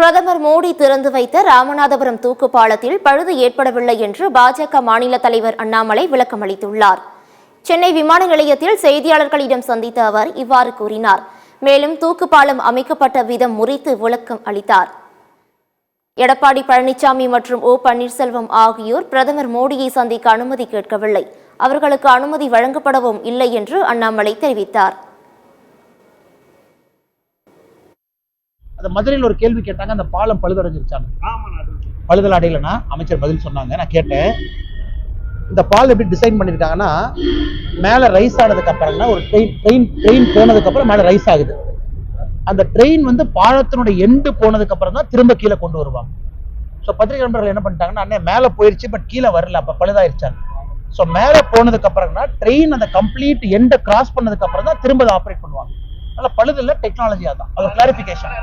பிரதமர் மோடி திறந்து வைத்த ராமநாதபுரம் தூக்கு பாலத்தில் பழுது ஏற்படவில்லை என்று பாஜக மாநில தலைவர் அண்ணாமலை விளக்கம் அளித்துள்ளார். சென்னை விமான நிலையத்தில் செய்தியாளர்களிடம் சந்தித்த அவர் இவ்வாறு கூறினார். மேலும் தூக்கு பாலம் அமைக்கப்பட்ட விதம் முறித்து விளக்கம் அளித்தார். எடப்பாடி பழனிசாமி மற்றும் ஓ பன்னீர்செல்வம் ஆகியோர் பிரதமர் மோடியை சந்திக்க அனுமதி கேட்கவில்லை, அவர்களுக்கு அனுமதி வழங்கப்படவும் இல்லை என்று அண்ணாமலை தெரிவித்தார். மதுரையில் ஒரு கேள்வி கேட்டாங்க, அந்த பாலம் பழுதடைஞ்சிருச்சாங்க. பழுதல் அடையலைன்னா அமைச்சர் பதில் சொன்னாங்க. நான் கேட்டேன், இந்த பாலம் எப்படி டிசைன் பண்ணிருக்காங்கன்னா, மேல ரைஸ் ஆனதுக்கு அப்புறம்னா ஒரு ட்ரெயின் போனதுக்கு அப்புறம் மேல ரைஸ் ஆகுது. அந்த ட்ரெயின் வந்து பாலத்தினுடைய எண்டு போனதுக்கு அப்புறம் தான் திரும்ப கீழே கொண்டு வருவாங்க. ஸோ பத்திரிகை நண்பர்கள் என்ன பண்ணிட்டாங்கன்னா, அண்ணே மேல போயிருச்சு பட் கீழே வரல, அப்ப பழுதாயிருச்சாங்க. ஸோ மேல போனதுக்கு அப்புறம்னா ட்ரெயின் அந்த கம்ப்ளீட் எண்டை கிராஸ் பண்ணதுக்கு அப்புறம் தான் திரும்ப ஆப்ரேட் பண்ணுவாங்க. அதனால பழுது இல்லை, டெக்னாலஜியா தான். அது கிளாரிபிகேஷன்.